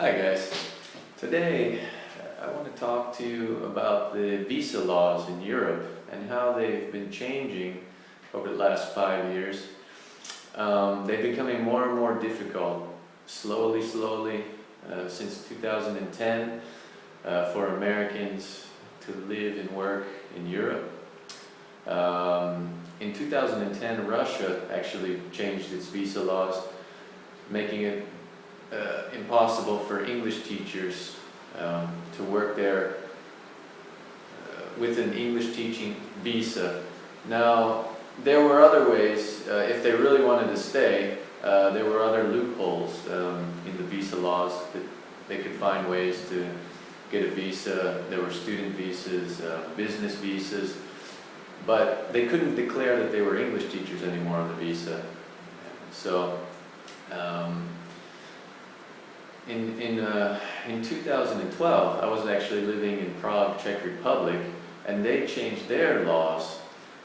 Hi guys. Today I want to talk to you about the visa laws in Europe and how they've been changing over the last 5 years. They're becoming more and more difficult, slowly, since 2010 for Americans to live and work in Europe. In 2010, Russia actually changed its visa laws, making it impossible for English teachers to work there with an English teaching visa. Now, there were other ways, if they really wanted to stay, there were other loopholes in the visa laws that they could find ways to get a visa. There were student visas, business visas, but they couldn't declare that they were English teachers anymore on the visa. So, in 2012, I was actually living in Prague, Czech Republic, and they changed their laws.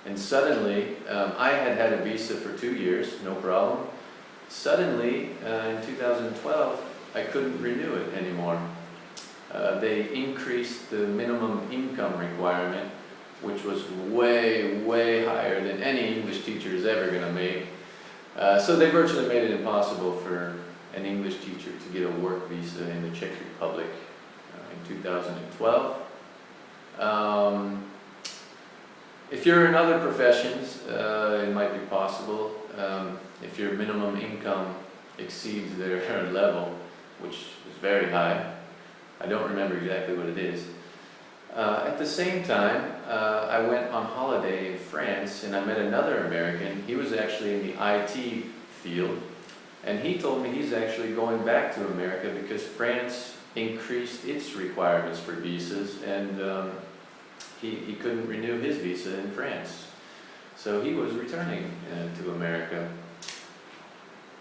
And suddenly, I had had a visa for 2 years, no problem. Suddenly, in 2012, I couldn't renew it anymore. They increased the minimum income requirement, which was way higher than any English teacher is ever going to make. So they virtually made it impossible for an English teacher to get a work visa in the Czech Republic in 2012. If you're in other professions, it might be possible. If your minimum income exceeds their level, which is very high, I don't remember exactly what it is. At the same time, I went on holiday in France and I met another American. He was actually in the IT field. And he told me he's actually going back to America because France increased its requirements for visas, and he couldn't renew his visa in France. So he was returning to America.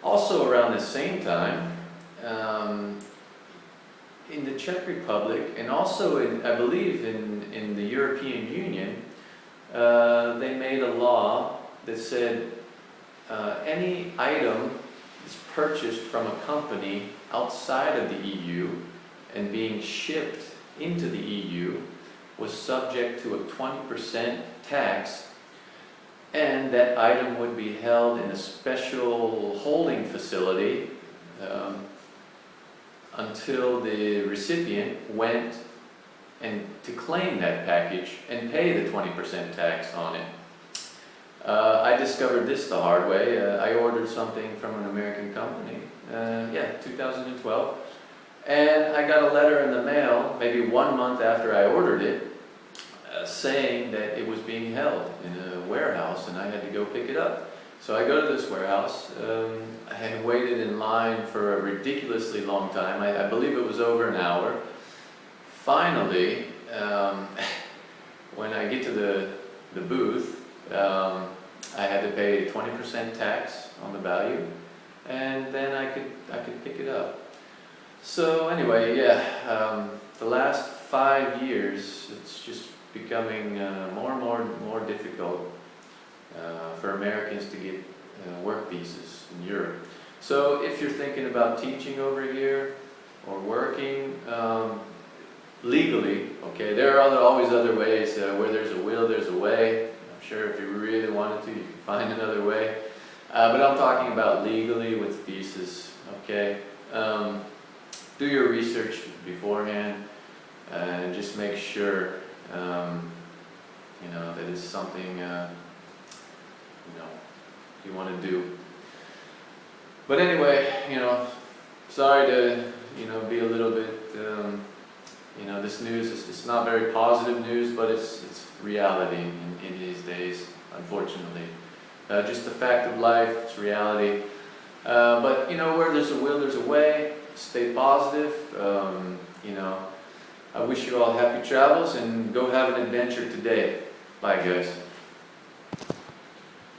Also around the same time, in the Czech Republic, and also I believe in the European Union, they made a law that said any item is purchased from a company outside of the EU and being shipped into the EU was subject to a 20% tax, and that item would be held in a special holding facility until the recipient went and to claim that package and pay the 20% tax on it. I discovered this the hard way. I ordered something from an American company, 2012, and I got a letter in the mail maybe 1 month after I ordered it, saying that it was being held in a warehouse and I had to go pick it up. So I go to this warehouse. I had waited in line for a ridiculously long time. I believe it was over an hour. Finally, when I get to the booth, I had to pay 20% tax on the value, and then I could pick it up. So anyway, the last 5 years, it's just becoming more and more difficult for Americans to get work visas in Europe. So if you're thinking about teaching over here or working legally, okay, there are always other ways. Where there's a will, there's a way. I'm sure if you really wanted to, you could find another way. But I'm talking about legally with visas, okay? Do your research beforehand and just make sure, that it's something, you want to do. But anyway, sorry to, be a little bit, this news it's not very positive news, but it's reality in these days, unfortunately. Just the fact of life, it's reality. But where there's a will, there's a way. Stay positive. I wish you all happy travels and go have an adventure today. Bye, guys.